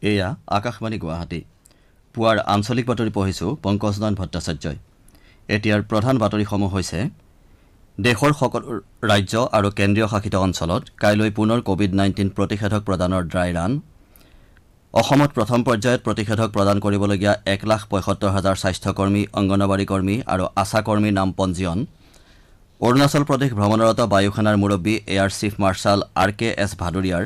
এয়া আকাশবাণী গুৱাহাটী পুৱাৰ আঞ্চলিক বাতৰি পঢ়িছো পংকজ নয়ন ভট্টাচাৰ্যই এতিয়াৰ প্ৰধান বাতৰিসমূহ হৈছে দেশৰ সকলো ৰাজ্য আৰু কেন্দ্ৰীয় শাসিত অঞ্চলত কাইলৈ পুনৰ কোভিড-19 প্ৰতিষেধক প্ৰদানৰ ড্ৰাই ৰান অসমত প্ৰথম পৰ্যায়ত প্ৰতিষেধক প্ৰদান কৰিবলগীয়া 1,75,000 স্বাস্থ্যকৰ্মী অংগনবাড়ী কৰ্মী আৰু আশা কৰ্মীৰ নাম পঞ্জীয়ন অৰুণাচল প্ৰদেশ ভ্ৰমণৰত বায়ুসেনাৰ মুৰব্বী এয়াৰ চিফ মাৰ্শ্বাল RKS ভাদুৰিয়াৰ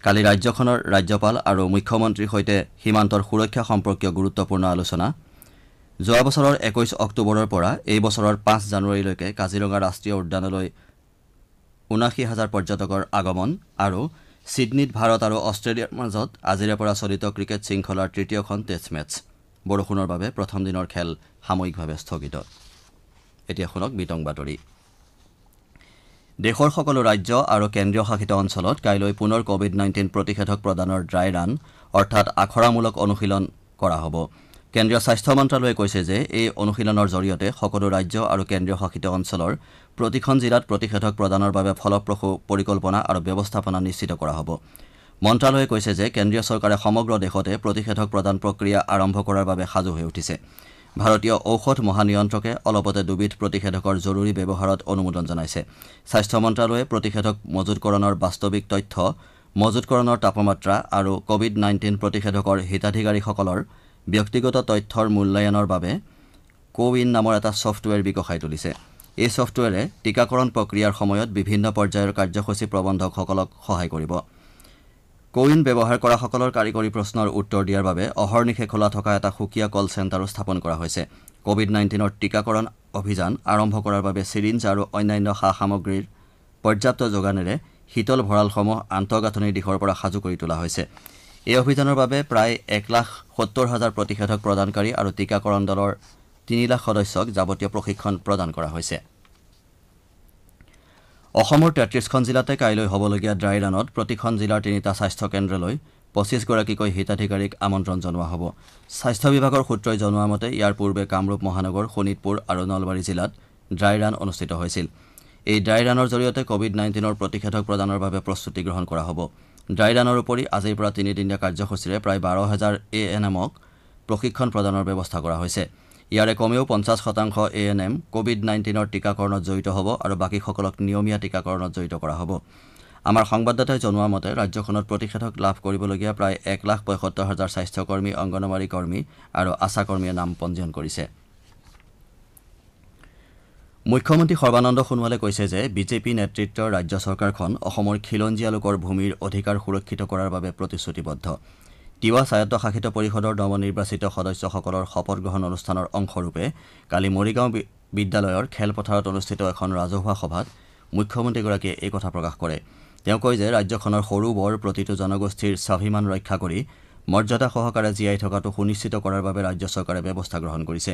কালি ৰাজ্যখনৰ ৰাজ্যপাল আৰু মুখ্যমন্ত্ৰীৰ সৈতে সীমান্তৰ সুৰক্ষা সম্পৰ্কীয় গুৰুত্বপূৰ্ণ আলোচনা যোৱা বছৰৰ 21 অক্টোবৰৰ পৰা এই বছৰৰ 5 জানুৱাৰীলৈকে কাজিৰঙা ৰাষ্ট্ৰীয় উদ্যানলৈ ৭৯,000 পৰ্যটকৰ আগমন আৰু ছিডনীত ভাৰত আৰু অষ্ট্ৰেলিয়াৰ মাজত আজিৰে পৰা চলিত ক্ৰিকেট শৃংখলাৰ তৃতীয়খন টেষ্ট মেচ বৰষুণৰ বাবে প্ৰথম দিনৰ খেল সাময়িকভাৱে স্থগিত এতিয়া শুনক বিতং বাতৰি দেশৰ সকলো ৰাজ্য আৰু কেন্দ্ৰীয় শাসিত অঞ্চলত কাইলৈ পুনৰ কোভিড-19 প্ৰতিষেধক প্ৰদানৰ ড্ৰাই ৰান অৰ্থাৎ আখৰামূলক অনুশীলন কৰা হ'ব কেন্দ্ৰীয় স্বাস্থ্য মন্ত্ৰালয়ে কৈছে যে এই অনুশীলনৰ জৰিয়তে সকলো ৰাজ্য আৰু কেন্দ্ৰীয় শাসিত অঞ্চলৰ প্ৰতিখন জিলাত প্ৰতিষেধক প্ৰদানৰ বাবে ফলপ্ৰসূ পৰিকল্পনা আৰু ব্যৱস্থাপনা নিশ্চিত কৰা হ'ব মন্ত্ৰালয়ে কৈছে যে কেন্দ্ৰীয় চৰকাৰে সমগ্ৰ দেশতে প্ৰতিষেধক প্ৰদান প্ৰক্ৰিয়া আৰম্ভ কৰাৰ বাবে সাজু হৈ উঠিছে ভাৰতীয় ঔষধ মহানিয়ন্ত্ৰকে অলপতে দুবিধ প্ৰতিষেধকৰ জৰুৰী ব্যৱহাৰত অনুমোদন জনাইছে স্বাস্থ্য মন্ত্ৰালয়ে প্ৰতিষেধক মজুতকৰণৰ বাস্তৱিক তথ্য মজুতকৰণৰ তাপমাত্ৰা আৰু কোভিড-19 প্ৰতিষেধকৰ হিতাধিকাৰীসকলৰ ব্যক্তিগত তথ্যৰ মূল্যায়নৰ বাবে কোৱিন নামৰ এটা ছফ্টৱেৰ বিকশাই তুলিছে এই ছফ্টৱেৰে টীকাকৰণ প্ৰক্ৰিয়াৰ সময়ত বিভিন্ন পৰ্যায়ৰ কাৰ্যসূচী প্ৰবন্ধকসকলক সহায় কৰিব কোৱিন ব্যৱহাৰ কৰাসকলৰ কাৰিকৰী প্ৰশ্নৰ উত্তৰ দিয়াৰ বাবে অহৰ্নিশে খোলা থকা এটা সুকীয়া কল চেণ্টাৰো স্থাপন কৰা হৈছে কোভিড-19ৰ টীকাকৰণ অভিযান আৰম্ভ কৰাৰ বাবে চিৰিঞ্জ আৰু অন্যান্য সা সামগ্ৰীৰ পৰ্যাপ্ত যোগানেৰে শীতল ভঁৰালসমূহ আন্তঃগাঁথনিৰ দিশৰ পৰা সাজু কৰি তোলা হৈছে এই অভিযানৰ বাবে প্ৰায় 1,70,000 প্ৰতিষেধক প্ৰদানকাৰী আৰু টীকাকৰণ দলৰ 3 লাখ সদস্যক যাৱতীয় প্ৰশিক্ষণ প্ৰদান কৰা হৈছে অসমৰ 33খন জিলাতে কাইলৈ হ'বলগীয়া ড্ৰাই ৰানত প্ৰতিখন জিলাৰ 3টা স্বাস্থ্য কেন্দ্ৰলৈ 25 গৰাকীকৈ হিতাধিকাৰীক আমন্ত্ৰণ জনোৱা হ'ব স্বাস্থ্য বিভাগৰ সূত্ৰই জনোৱা মতে ইয়াৰ পূৰ্বে কামৰূপ মহানগৰ শোণিতপুৰ আৰু নলবাৰী জিলাত ড্ৰাই ৰান অনুষ্ঠিত হৈছিল এই ড্ৰাই ৰানৰ জৰিয়তে কোভিড-19ৰ প্ৰতিষেধক প্ৰদানৰ বাবে প্ৰস্তুতি গ্ৰহণ কৰা হ'ব ড্ৰাই ৰানৰ উপৰি আজিৰ পৰা 3দিনীয়া কাৰ্যসূচীৰে প্ৰায় 12,000 ANMক প্ৰশিক্ষণ প্ৰদানৰ ব্যৱস্থা কৰা হৈছে ইয়াৰে কমেও 50% ANM কোভিড-19ৰ টীকাকৰণত জড়িত হ'ব আৰু বাকীসকলক নিয়মীয়া টীকাকৰণত জড়িত কৰা হ'ব আমাৰ সংবাদদাতাই জনোৱা মতে ৰাজ্যখনত প্ৰতিষেধক লাভ কৰিবলগীয়া প্ৰায় 1,75,000 স্বাস্থ্যকৰ্মী অংগনবাড়ী কৰ্মী আৰু আশা কৰ্মীয়ে নাম পঞ্জীয়ন কৰিছে মুখ্যমন্ত্ৰী সৰ্বানন্দ সোণোৱালে কৈছে যে বিজেপি নেতৃত্বৰ ৰাজ্য চৰকাৰখন অসমৰ খিলঞ্জীয়া লোকৰ ভূমিৰ অধিকাৰ সুৰক্ষিত কৰাৰ বাবে প্ৰতিশ্ৰুতিবদ্ধ তিৱা স্বায়ত্তশাসিত পৰিষদৰ নৱনিৰ্বাচিত সদস্যসকলৰ শপত গ্ৰহণ অনুষ্ঠানৰ অংশৰূপে কালি মৰিগাঁও বিদ্যালয়ৰ খেলপথাৰত অনুষ্ঠিত এখন ৰাজহুৱা সভাত মুখ্যমন্ত্ৰীগৰাকীয়ে এই কথা প্ৰকাশ কৰে তেওঁ কয় যে ৰাজ্যখনৰ সৰু বৰ প্ৰতিটো জনগোষ্ঠীৰ স্বাভিমান ৰক্ষা কৰি মৰ্যাদা সহকাৰে জীয়াই থকাটো সুনিশ্চিত কৰাৰ বাবে ৰাজ্য চৰকাৰে ব্যৱস্থা গ্ৰহণ কৰিছে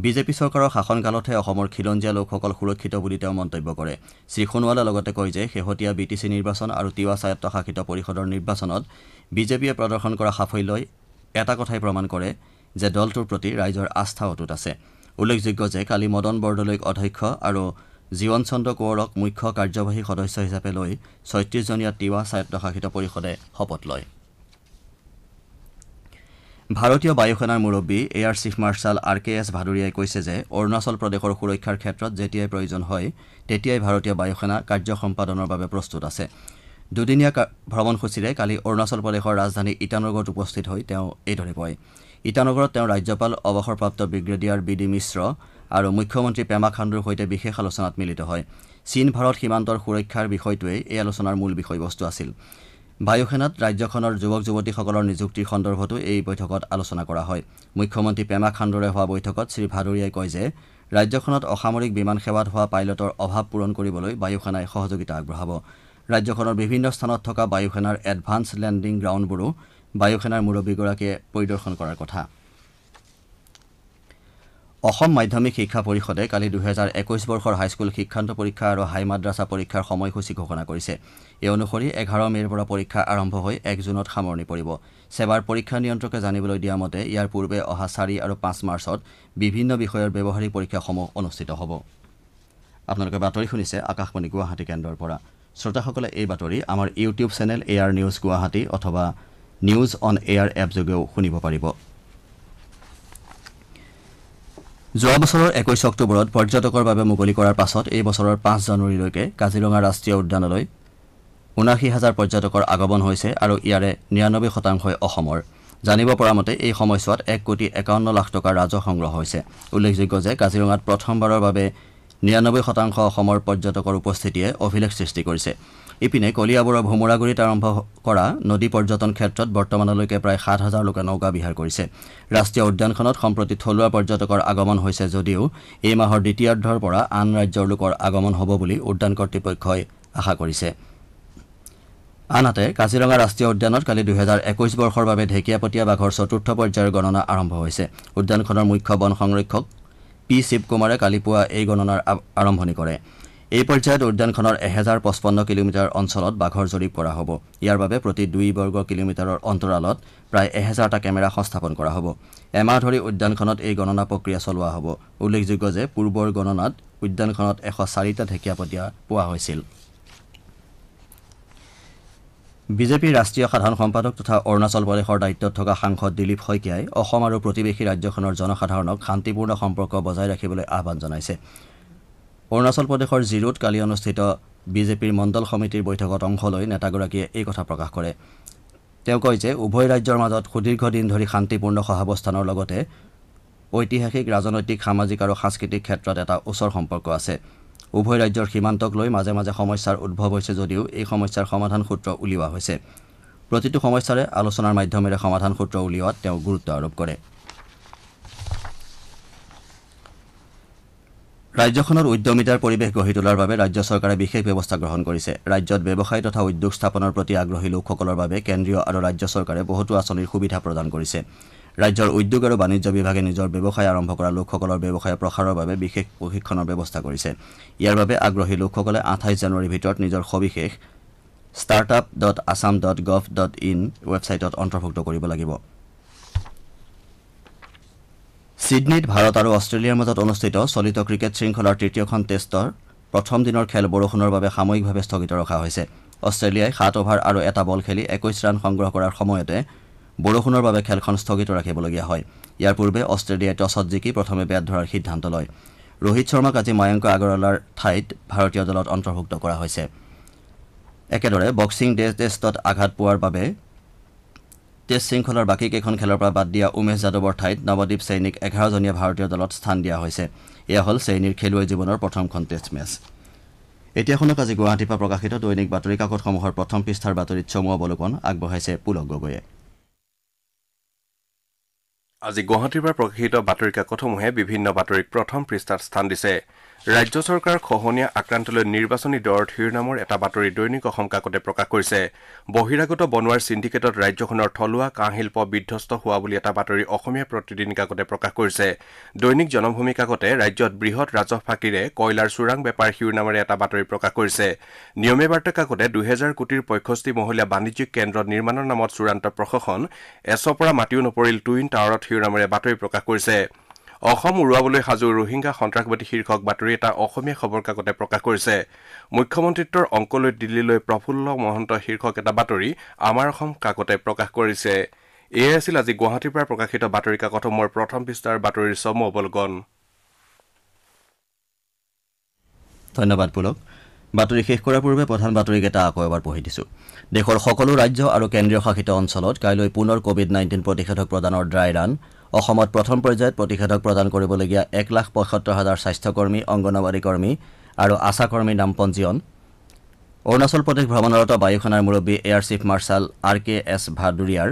বিজেপি চৰকাৰৰ শাসনকালতহে অসমৰ খিলঞ্জীয়া লোকসকল সুৰক্ষিত বুলি তেওঁ মন্তব্য কৰে শ্ৰী সোণোৱালে লগতে কয় যে শেহতীয়া BTC নিৰ্বাচন আৰু তিৱা স্বায়ত্তশাসিত পৰিষদৰ নিৰ্বাচনত বিজেপিয়ে প্ৰদৰ্শন কৰা সাফল্যই এটা কথাই প্ৰমাণ কৰে যে দলটোৰ প্ৰতি ৰাইজৰ আস্থা অটুট আছে উল্লেখযোগ্য যে কালি মদন বৰদলৈক অধ্যক্ষ আৰু জীৱন চন্দ্ৰ কোঁৱৰক মুখ্য কাৰ্যবাহী সদস্য হিচাপে লৈ ৩৬জনীয়া তিৱা স্বায়ত্তশাসিত পৰিষদে শপত লয় ভাৰতীয় বায়ুসেনাৰ মুৰব্বী এয়াৰ চিফ মাৰ্শ্বাল RKS ভাদুৰিয়াই কৈছে যে অৰুণাচল প্ৰদেশৰ সুৰক্ষাৰ ক্ষেত্ৰত যেতিয়াই প্ৰয়োজন হয় তেতিয়াই ভাৰতীয় বায়ুসেনা কাৰ্য সম্পাদনৰ বাবে প্ৰস্তুত আছে দুদিনীয়া ভ্ৰমণসূচীৰে কালি অৰুণাচল প্ৰদেশৰ ৰাজধানী ইটানগৰত উপস্থিত হৈ তেওঁ এইদৰে কয় ইটানগৰত তেওঁ ৰাজ্যপাল অৱসৰপ্ৰাপ্ত ব্ৰিগেডিয়াৰ BD মিশ্ৰ আৰু মুখ্যমন্ত্ৰী পেমা খাণ্ডুৰ সৈতে বিশেষ আলোচনাত মিলিত হয় চীন ভাৰত সীমান্তৰ সুৰক্ষাৰ বিষয়টোৱেই এই আলোচনাৰ মূল বিষয়বস্তু আছিল বায়ুসেনাত ৰাজ্যখনৰ যুৱক যুৱতীসকলৰ নিযুক্তিৰ সন্দৰ্ভতো এই বৈঠকত আলোচনা কৰা হয় মুখ্যমন্ত্ৰী পেমা খাণ্ডুৰে হোৱা বৈঠকত শ্ৰী ভাদুৰিয়াই কয় যে ৰাজ্যখনত অসামৰিক বিমান সেৱাত হোৱা পাইলটৰ অভাৱ পূৰণ কৰিবলৈ বায়ুসেনাই সহযোগিতা আগবঢ়াব ৰাজ্যখনৰ বিভিন্ন স্থানত থকা বায়ুসেনাৰ এডভান্স লেণ্ডিং গ্ৰাউণ্ডবোৰো বায়ুসেনাৰ মুৰব্বীগৰাকীয়ে পৰিদৰ্শন কৰাৰ কথা অসম মাধ্যমিক শিক্ষা পৰিষদে কালি 2021 বৰ্ষৰ হাইস্কুল শিক্ষান্ত পৰীক্ষা আৰু হাই মাদ্ৰাছা পৰীক্ষাৰ সময়সূচী ঘোষণা কৰিছে এই অনুসৰি 11 মেৰ পৰা পৰীক্ষা আৰম্ভ হৈ 1 জুনত সামৰণি পৰিব সেৱাৰ পৰীক্ষা নিয়ন্ত্ৰকে জানিবলৈ দিয়া মতে ইয়াৰ পূৰ্বে অহা 4 আৰু 5 মাৰ্চত বিভিন্ন বিষয়ৰ ব্যৱহাৰিক পৰীক্ষাসমূহ অনুষ্ঠিত হ'ব আপোনালোকে বাতৰি শুনিছে আকাশবাণী গুৱাহাটী কেন্দ্ৰৰ পৰা শ্ৰোতাসকলে এই বাতৰি আমাৰ YouTube channel AR news Guwahati অথবা নিউজ অন এয়াৰ এপযোগেও শুনিব পাৰিব। যোৱা বছৰৰ 21 অক্টোবৰত পৰ্যটকৰ বাবে মুকলি কৰাৰ পাছত এই বছৰৰ 5 জানুৱাৰীলৈকে কাজিৰঙা ৰাষ্ট্ৰীয় উদ্যানলৈ ৭৯,০০০ পৰ্যটকৰ আগমন হৈছে আৰু ইয়াৰে ৯৯% অসমৰ। জানিব পৰা মতে এই সময়ছোৱাত ১,৫১,লাখ টকাৰ ৰাজহ সংগ্ৰহ হৈছে। উল্লেখযোগ্য যে কাজিৰঙাত প্ৰথমবাৰৰ বাবে ৯৯% অসমৰ পৰ্যটকৰ উপস্থিতিয়ে অভিলেখ সৃষ্টি কৰিছে। ইপিনে কলিয়াবৰৰ ভোমোৰাগুৰিত আৰম্ভ কৰা নদী পৰ্যটন ক্ষেত্ৰত বৰ্তমানলৈকে প্ৰায় ৭,০০০ লোকে নৌকা বিহাৰ কৰিছে। ৰাষ্ট্ৰীয় উদ্যানখনত সম্প্ৰতি থলুৱা পৰ্যটকৰ আগমন হৈছে যদিও এই মাহৰ দ্বিতীয়াৰ্ধৰ পৰা আন ৰাজ্যৰ লোকৰ আগমন হ'ব বুলি উদ্যান কৰ্তৃপক্ষই আশা কৰিছে। আনহাতে কাজিৰঙা ৰাষ্ট্ৰীয় উদ্যানত কালি ২০২১ বৰ্ষৰ বাবে ঢেকীয়াপতীয়া বাঘৰ ৪ৰ্থ পৰ্যায়ৰ গণনা আৰম্ভ হৈছে। উদ্যানখনৰ মুখ্য বন সংৰক্ষক পি শিৱকুমাৰে কালি পুৱা এই গণনাৰ আৰম্ভণি কৰে। এই পৰ্যায়ত উদ্যানখনৰ ১,০৫৫ কিলোমিটাৰ অঞ্চলত বাঘৰ জৰীপ কৰা হ'ব। ইয়াৰ বাবে প্ৰতি ২ বৰ্গ কিলোমিটাৰৰ অন্তৰালত প্ৰায় ১,০০০টা কেমেৰা সংস্থাপন কৰা হ'ব। এমাহ ধৰি উদ্যানখনত এই গণনা প্ৰক্ৰিয়া চলোৱা হ'ব। উল্লেখযোগ্য যে পূৰ্বৰ গণনাত উদ্যানখনত ১০৪টা ঢেকীয়াপতীয়া পোৱা হৈছিল। বিজেপিৰ ৰাষ্ট্ৰীয় সাধাৰণ সম্পাদক তথা অৰুণাচল প্ৰদেশৰ দায়িত্বত থকা সাংসদ দিলীপ শইকীয়াই অসম আৰু প্ৰতিবেশী ৰাজ্যখনৰ জনসাধাৰণক শান্তিপূৰ্ণ সম্পৰ্ক বজাই ৰাখিবলৈ আহ্বান জনাইছে। অৰুণাচল প্ৰদেশৰ জিৰোত কালি অনুষ্ঠিত বিজেপিৰ মণ্ডল সমিতিৰ বৈঠকত অংশ লৈ নেতাগৰাকীয়ে এই কথা প্ৰকাশ কৰে। তেওঁ কয় যে উভয় ৰাজ্যৰ মাজত সুদীৰ্ঘ দিন ধৰি শান্তিপূৰ্ণ সহাৱস্থানৰ লগতে ঐতিহাসিক, ৰাজনৈতিক, সামাজিক আৰু সাংস্কৃতিক ক্ষেত্ৰত এটা ওচৰ সম্পৰ্ক আছে। উভয় ৰাজ্যৰ সীমান্তক লৈ মাজে মাজে সমস্যাৰ উদ্ভৱ হৈছে যদিও এই সমস্যাৰ সমাধান সূত্ৰ উলিওৱা হৈছে। প্ৰতিটো সমস্যাৰে আলোচনাৰ মাধ্যমেৰে সমাধান সূত্ৰ উলিওৱাত তেওঁ গুৰুত্ব আৰোপ কৰে। ৰাজ্যখনৰ উদ্যমিতাৰ পৰিৱেশ গঢ়ি তোলাৰ বাবে ৰাজ্য চৰকাৰে বিশেষ ব্যৱস্থা গ্ৰহণ কৰিছে। ৰাজ্যত ব্যৱসায় তথা উদ্যোগ স্থাপনৰ প্ৰতি আগ্ৰহী লোকসকলৰ বাবে কেন্দ্ৰীয় আৰু ৰাজ্য চৰকাৰে বহুতো আঁচনিৰ সুবিধা প্ৰদান কৰিছে। ৰাজ্যৰ উদ্যোগ আৰু বাণিজ্য বিভাগে নিজৰ ব্যৱসায় আৰম্ভ কৰা লোকসকলৰ ব্যৱসায় প্ৰসাৰৰ বাবে বিশেষ প্ৰশিক্ষণৰ ব্যৱস্থা কৰিছে। ইয়াৰ বাবে আগ্ৰহী লোকসকলে ২৮ জানুৱাৰীৰ ভিতৰত নিজৰ সবিশেষ startup.assam.gov.in ৱেবছাইটত অন্তৰ্ভুক্ত কৰিব লাগিব। ছিডনীত ভাৰত আৰু অষ্ট্ৰেলিয়াৰ মাজত অনুষ্ঠিত চলিত ক্ৰিকেট শৃংখলাৰ তৃতীয়খন টেষ্টৰ প্ৰথম দিনৰ খেল বৰষুণৰ বাবে সাময়িকভাৱে স্থগিত ৰখা হৈছে। অষ্ট্ৰেলিয়াই ৭ অভাৰ আৰু এটা বল খেলি ২১ ৰান সংগ্ৰহ কৰাৰ সময়তে বৰষুণৰ বাবে খেলখন স্থগিত ৰাখিবলগীয়া হয়। ইয়াৰ পূৰ্বে অষ্ট্ৰেলিয়াই টছত জিকি প্ৰথমে বেট ধৰাৰ সিদ্ধান্ত লয়। ৰোহিত শৰ্মাক আজি মায়াংক আগৰৱালাৰ ঠাইত ভাৰতীয় দলত অন্তৰ্ভুক্ত কৰা হৈছে। একেদৰে বক্সিং ডে টেষ্টত আঘাত পোৱাৰ বাবে টেষ্ট শৃংখলাৰ বাকী কেইখন খেলৰ পৰা বাদ দিয়া উমেশ যাদৱৰ ঠাইত নৱদীপ চৈনীক ১১জনীয়া ভাৰতীয় দলত স্থান দিয়া হৈছে। এয়া হ'ল চৈনীৰ খেলুৱৈ জীৱনৰ প্ৰথমখন টেষ্ট মেচ। এতিয়া শুনক আজি গুৱাহাটীৰ পৰা প্ৰকাশিত দৈনিক বাতৰি কাকতসমূহৰ প্ৰথম পৃষ্ঠাৰ বাতৰিত চমু অৱলোকন আগবঢ়াইছে পুলক গগৈয়ে। আজি গুৱাহাটীৰ পৰা প্ৰকাশিত বাতৰি কাকতসমূহে বিভিন্ন বাতৰিক প্ৰথম পৃষ্ঠাত স্থান দিছে। ৰাজ্য চৰকাৰৰ খহনীয়া আক্ৰান্তলৈ নিৰ্বাচনী দৰৰ শিৰোনামৰ এটা বাতৰি দৈনিক অসম কাকতে প্ৰকাশ কৰিছে। বহিৰাগত বনোৱাৰ চিণ্ডিকেটত ৰাজ্যখনৰ থলুৱা কাঁহ শিল্প বিধ্বস্ত হোৱা বুলি এটা বাতৰি অসমীয়া প্ৰতিদিন কাকতে প্ৰকাশ কৰিছে। দৈনিক জনভূমি কাকতে ৰাজ্যত বৃহৎ ৰাজহ ফাঁকিৰে কয়লাৰ চোৰাং বেপাৰ শিৰোনামেৰে এটা বাতৰি প্ৰকাশ কৰিছে। নিয়মীয়া বাৰ্তা কাকতে ২০০০ কোটিৰ ৬৫ মহলীয়া বাণিজ্যিক কেন্দ্ৰ নিৰ্মাণৰ নামত চূড়ান্ত প্ৰশাসন, এছৰ পৰা মাটিও নপৰিল টুইন টাৱাৰত শিৰোনামেৰে বাতৰি প্ৰকাশ কৰিছে। অসম উৰুৱাবলৈ সাজু ৰোহিংগা সন্ত্ৰাসবাদী শীৰ্ষক বাতৰি এটা অসমীয়া খবৰ কাকতে প্ৰকাশ কৰিছে। মুখ্যমন্ত্ৰিত্বৰ অংকলৈ দিল্লীলৈ প্ৰফুল্ল মহন্ত শীৰ্ষক এটা বাতৰি আমাৰ অসম কাকতে প্ৰকাশ কৰিছে। এয়াই আছিল আজি গুৱাহাটীৰ পৰা প্ৰকাশিত বাতৰি কাকতসমূহৰ প্ৰথম পৃষ্ঠাৰ বাতৰিৰ চমু অৱলোকন। ধন্যবাদ পুলক। বাতৰি শেষ কৰাৰ পূৰ্বে প্ৰধান বাতৰিকেইটা আকৌ এবাৰ পঢ়ি দিছো। দেশৰ সকলো ৰাজ্য আৰু কেন্দ্ৰীয় শাসিত অঞ্চলত কাইলৈ পুনৰ কোভিড-19 প্ৰতিষেধক প্ৰদানৰ ড্ৰাই ৰান। অসমত প্ৰথম পৰ্যায়ত প্ৰতিষেধক প্ৰদান কৰিবলগীয়া ১,৭৫,০০০ স্বাস্থ্যকৰ্মী, অংগনৱাড়ী কৰ্মী আৰু আশা কৰ্মীৰ নাম পঞ্জীয়ন। অৰুণাচল প্ৰদেশ ভ্ৰমণৰত বায়ু সেনাৰ মুৰব্বী এয়াৰ চিফ মাৰ্শ্বাল RKS ভাদুৰিয়াৰ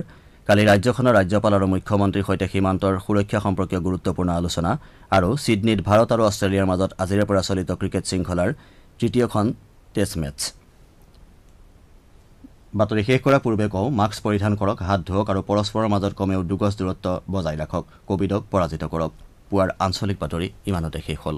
কালি ৰাজ্যখনৰ ৰাজ্যপাল আৰু মুখ্যমন্ত্ৰীৰ সৈতে সীমান্তৰ সুৰক্ষা সম্পৰ্কীয় গুৰুত্বপূৰ্ণ আলোচনা আৰু ছিডনীত ভাৰত আৰু অষ্ট্ৰেলিয়াৰ মাজত আজিৰে পৰা চলিত ক্ৰিকেট শৃংখলাৰ তৃতীয়খন টেষ্ট মেচ। বাতৰি শেষ কৰাৰ পূৰ্বে কওঁ, মাস্ক পৰিধান কৰক, হাত ধুৱক আৰু পৰস্পৰৰ মাজত কমেও ২ গজ দূৰত্ব বজাই ৰাখক। কোভিডক পৰাজিত কৰক। পুৱাৰ আঞ্চলিক বাতৰি ইমানতে শেষ হ'ল।